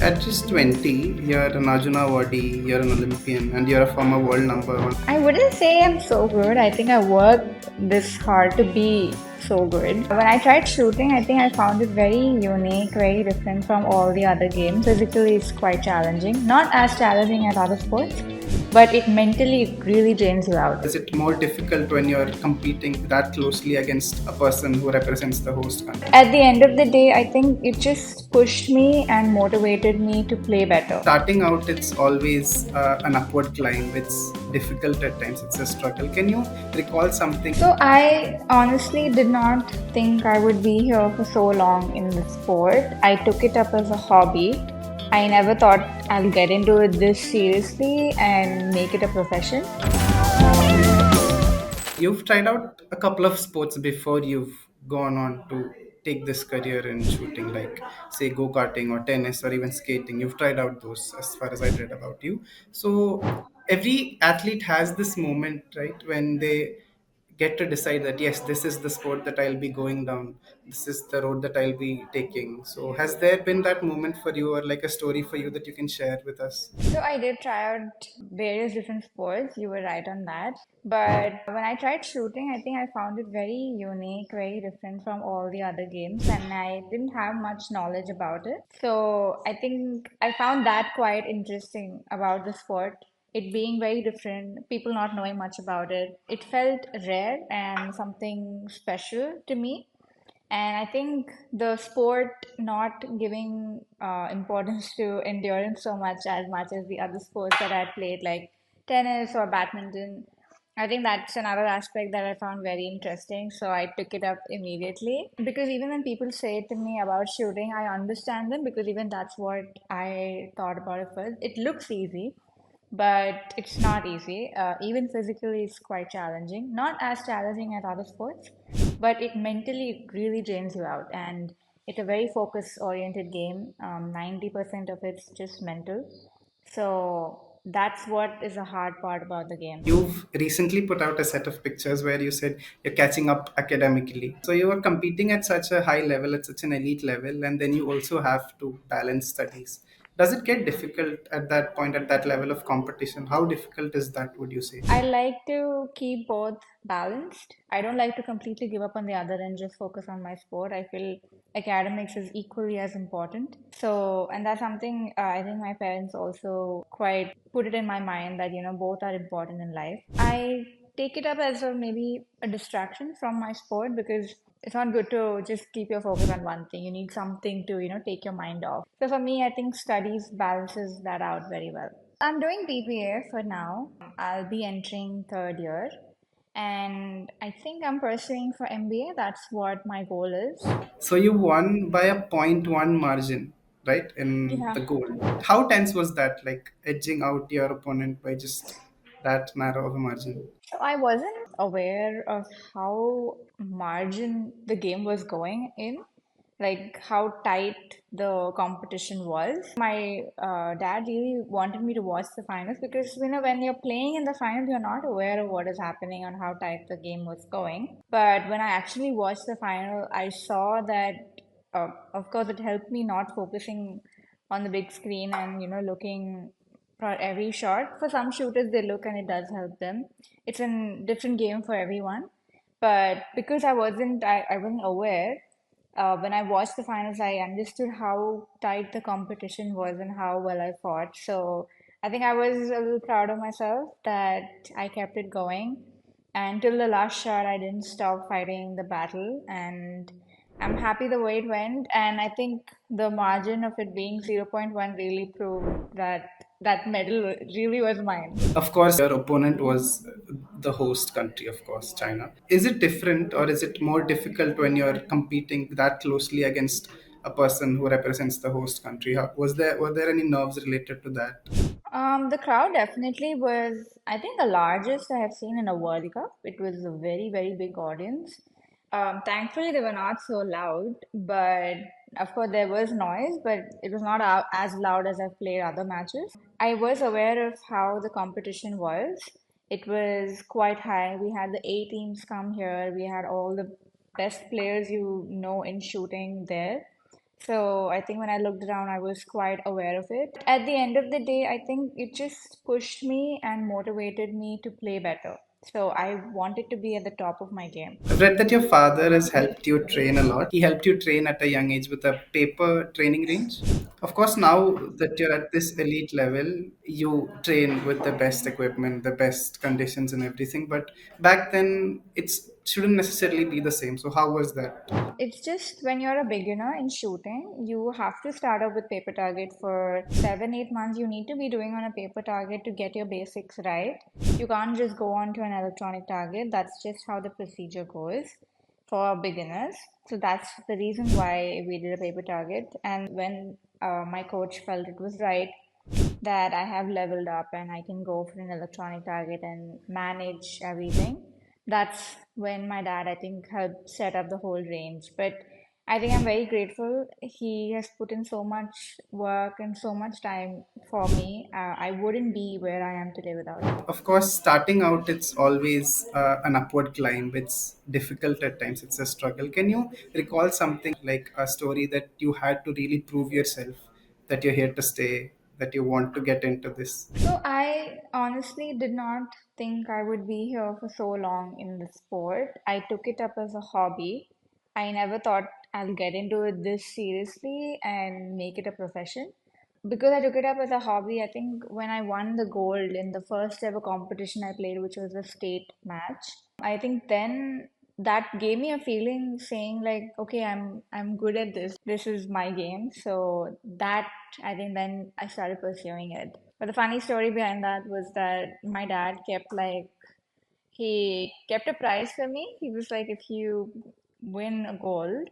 At just 20, you're an Arjuna awardee, you're an Olympian, and you're a former world number one. I wouldn't say I'm so good. I think I worked this hard to be so good. When I tried shooting, I think I found it very unique, very different from all the other games. Physically, it's quite challenging. Not as challenging as other sports, but it mentally really drains you out. Is it more difficult when you're competing that closely against a person who represents the host country? At the end of the day, I think it just pushed me and motivated me to play better. Starting out, it's always an upward climb. It's difficult at times, it's a struggle. Can you recall something? So I honestly did not think I would be here for so long in the sport. I took it up as a hobby. I never thought I'll get into it this seriously and make it a profession. You've tried out a couple of sports before you've gone on to take this career in shooting, like say go karting or tennis or even skating. You've tried out those, as far as I read about you. So every athlete has this moment, right, when they get to decide that yes, this is the sport that I'll be going down, this is the road that I'll be taking. So has there been that moment for you, or like a story for you that you can share with us? So I did try out various different sports. You were right on that. But when I tried shooting, I think I found it very unique, very different from all the other games, and I didn't have much knowledge about it. So I think I found that quite interesting about the sport. It being very different, people not knowing much about it. It felt rare and something special to me. And I think the sport not giving importance to endurance so much as the other sports that I played, like tennis or badminton. I think that's another aspect that I found very interesting. So I took it up immediately because even when people say to me about shooting, I understand them because even that's what I thought about it first. It looks easy, but it's not easy. Even physically, it's quite challenging. Not as challenging as other sports, but it mentally really drains you out. And it's a very focus oriented game. 90% of it's just mental. So that's what is a hard part about the game. You've recently put out a set of pictures where you said you're catching up academically. So you are competing at such a high level, at such an elite level, and then you also have to balance studies. Does it get difficult at that point, at that level of competition? How difficult is that, would you say? I like to keep both balanced. I don't like to completely give up on the other and just focus on my sport. I feel academics is equally as important. So, and that's something I think my parents also quite put it in my mind that, both are important in life. I take it up as maybe a distraction from my sport because it's not good to just keep your focus on one thing. You need something to, take your mind off. So for me, I think studies balances that out very well. I'm doing BBA for now. I'll be entering third year. And I think I'm pursuing for MBA. That's what my goal is. So you won by a point 0.1 margin, right, in Yeah. the goal. How tense was that, like edging out your opponent by just that narrow of a margin? So I wasn't aware of how margin the game was going in, like how tight the competition was. My dad really wanted me to watch the finals because when you're playing in the finals, you're not aware of what is happening and how tight the game was going. But when I actually watched the final, I saw that. Of course, it helped me not focusing on the big screen and looking for every shot. For some shooters, they look and it does help them. It's a different game for everyone. But because I wasn't aware. When I watched the finals, I understood how tight the competition was and how well I fought. So I think I was a little proud of myself that I kept it going. And till the last shot, I didn't stop fighting the battle. And I'm happy the way it went. And I think the margin of it being zero point 0.1 really proved that that medal really was mine. Of course, your opponent was the host country, of course, China. Is it different, or is it more difficult when you're competing that closely against a person who represents the host country? Were there any nerves related to that? The crowd definitely was, I think, the largest I have seen in a World Cup. It was a very, very big audience. Thankfully, they were not so loud, but of course, there was noise, but it was not as loud as I've played other matches. I was aware of how the competition was. It was quite high. We had the A teams come here, we had all the best players in shooting there. So I think when I looked around, I was quite aware of it. At the end of the day, I think it just pushed me and motivated me to play better. So I wanted to be at the top of my game. I've read that your father has helped you train a lot. He helped you train at a young age with a paper training range. Of course, now that you're at this elite level, you train with the best equipment, the best conditions, and everything. But back then, it shouldn't necessarily be the same. So, how was that? It's just when you're a beginner in shooting, you have to start out with paper target for 7, 8 months. You need to be doing on a paper target to get your basics right. You can't just go on to an electronic target. That's just how the procedure goes for beginners. So that's the reason why we did a paper target. And when my coach felt it was right that I have leveled up and I can go for an electronic target and manage everything. That's when my dad, I think, helped set up the whole range. But I think I'm very grateful. He has put in so much work and so much time for me. I wouldn't be where I am today without him. Of course, starting out, it's always an upward climb. It's difficult at times, it's a struggle. Can you recall something like a story that you had to really prove yourself that you're here to stay, that you want to get into this? So I honestly did not think I would be here for so long in the sport. I took it up as a hobby. I never thought I'll get into it this seriously and make it a profession. Because I took it up as a hobby, I think when I won the gold in the first ever competition I played, which was a state match, I think then that gave me a feeling saying like, okay, I'm good at this. This is my game. So that I think then I started pursuing it. But the funny story behind that was that my dad kept like he kept a prize for me. He was like, if you win a gold,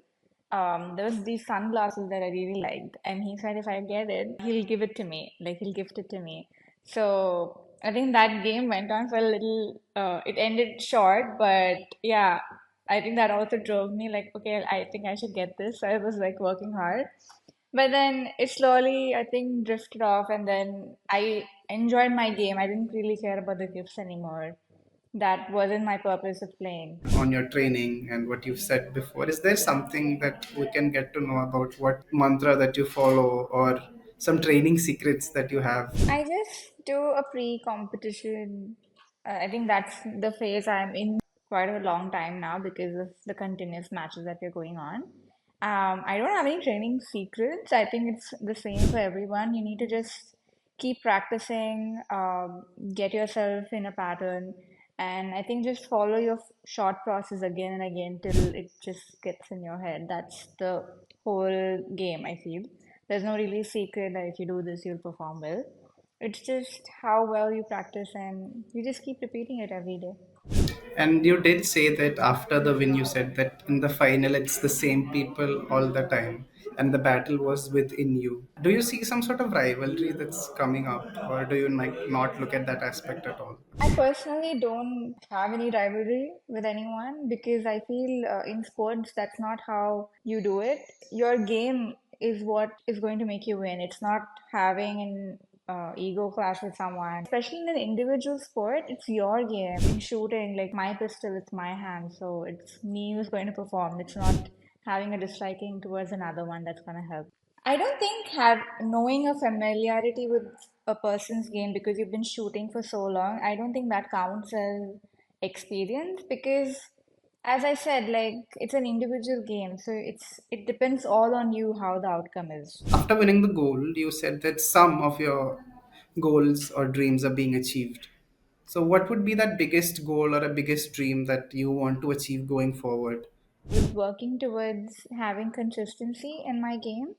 there was these sunglasses that I really liked, and he said if I get it, he'll give it to me, like he'll gift it to me. So I think that game went on for a little. It ended short, but yeah, I think that also drove me like, okay, I think I should get this. So I was like working hard, but then it slowly, I think, drifted off, and then I enjoyed my game. I didn't really care about the gifts anymore. That wasn't my purpose of playing. On your training and what you've said before, is there something that we can get to know about what mantra that you follow or some training secrets that you have? I just do a pre-competition. I think that's the phase I'm in quite a long time now because of the continuous matches that we're going on. I don't have any training secrets. I think it's the same for everyone. You need to just keep practicing, get yourself in a pattern, and I think just follow your shot process again and again till it just gets in your head. That's the whole game, I feel. There's no really secret that if you do this, you'll perform well. It's just how well you practice and you just keep repeating it every day. And you did say that after the win, you said that in the final, it's the same people all the time, and the battle was within you. Do you see some sort of rivalry that's coming up, or do you like not look at that aspect at all? I personally don't have any rivalry with anyone because I feel in sports that's not how you do it. Your game is what is going to make you win. It's not having an ego clash with someone. Especially in an individual sport, it's your game. In shooting, like my pistol, it's my hand, so it's me who's going to perform. It's not having a disliking towards another one that's going to help. I don't think have knowing a familiarity with a person's game because you've been shooting for so long, I don't think that counts as experience because as I said, like it's an individual game, so it depends all on you how the outcome is. After winning the gold, you said that some of your goals or dreams are being achieved. So, what would be that biggest goal or a biggest dream that you want to achieve going forward? Was working towards having consistency in my game.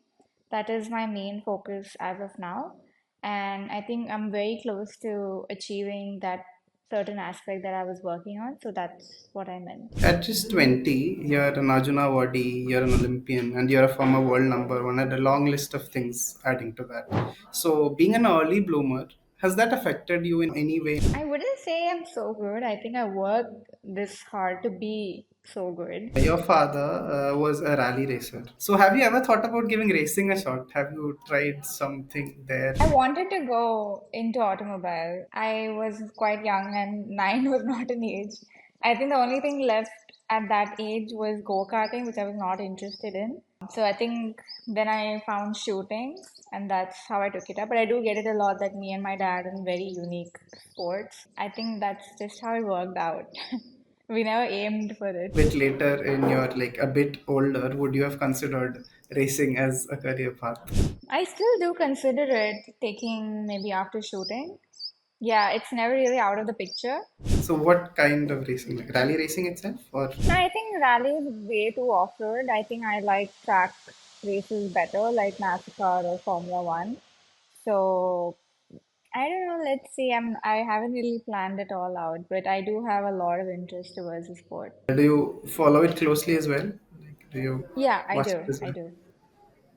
That is my main focus as of now. And I think I'm very close to achieving that certain aspect that I was working on. So that's what I meant. At just 20, you're an Arjuna Awardee, you're an Olympian, and you're a former world number one, and a long list of things adding to that. So, being an early bloomer, has that affected you in any way? I wouldn't say I'm so good. I think I worked this hard to be so good. Your father was a rally racer. So, have you ever thought about giving racing a shot? Have you tried something there? I wanted to go into automobile. I was quite young and 9 was not an age. I think the only thing left at that age was go-karting, which I was not interested in. So I think then I found shooting, and that's how I took it up. But I do get it a lot that me and my dad in very unique sports. I think that's just how it worked out. We never aimed for it. Bit later in your like a bit older, would you have considered racing as a career path? I still do consider it taking maybe after shooting. Yeah, it's never really out of the picture. So what kind of racing, like rally racing itself, or No, I think rally is way too off-road. I think I like track races better, like NASCAR or Formula One. So I don't know. Let's see. I haven't really planned it all out, but I do have a lot of interest towards the sport. do you follow it closely as well? Like, do you Yeah, I watch do. it as I well? do.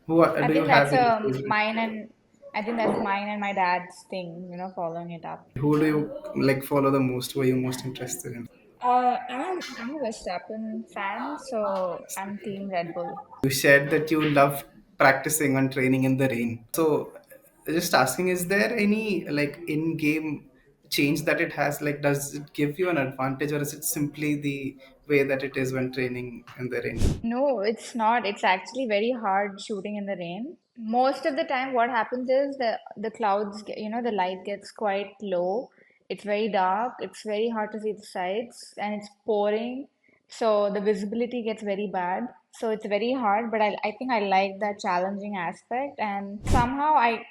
I Do you think have that's any favorite? mine and I think that's mine and my dad's thing, following it up. Who do you like follow the most? Who are you most interested in? I'm a Verstappen fan, so I'm Team Red Bull. You shared that you love practicing and training in the rain. So, just asking, is there any like in-game change that it has? Like, does it give you an advantage, or is it simply the way that it is when training in the rain? No, it's not. It's actually very hard shooting in the rain. Most of the time, what happens is the clouds, the light gets quite low. It's very dark. It's very hard to see the sides, and it's pouring, so the visibility gets very bad. So it's very hard, but I think I like that challenging aspect, and somehow I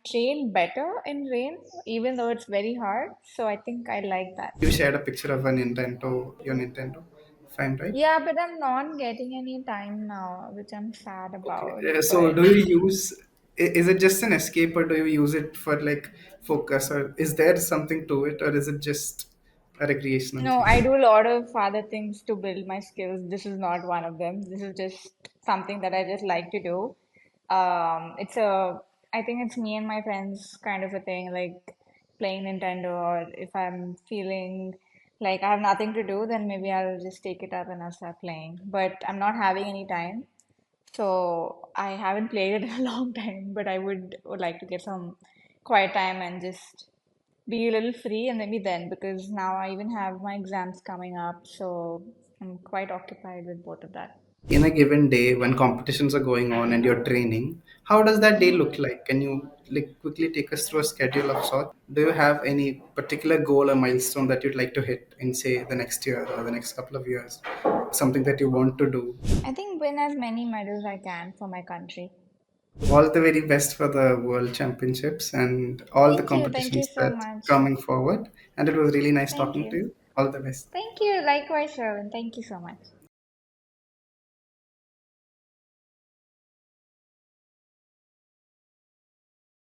train better in rain, even though it's very hard. So I think I like that. You shared a picture of a Nintendo, your Nintendo, if I'm right. Yeah, but I'm not getting any time now, which I'm sad Okay. about. So, But do you use? Is it just an escape, or do you use it for like focus, or is there something to it, or is it just a recreational no, thing? I do a lot of other things to build my skills. This is not one of them. This is just something that I just like to do. I think it's me and my friends kind of a thing, like playing Nintendo, or if I'm feeling like I have nothing to do, then maybe I'll just take it up and I'll start playing. But I'm not having any time. So I haven't played it in a long time, but I would like to get some quiet time and just be a little free and maybe then because now I even have my exams coming up, so I'm quite occupied with both of that. In a given day when competitions are going on and you're training, how does that day look like? Can you like quickly take us through a schedule of sorts? Do you have any particular goal or milestone that you'd like to hit in say the next year or the next couple of years? Something that you want to do? I think win as many medals I can for my country. All the very best for the world championships and all the Thank you competitions so that much. coming forward. And it was really nice Thank talking to you. you. All the best. Thank you. Likewise, Sherwin. Thank you so much.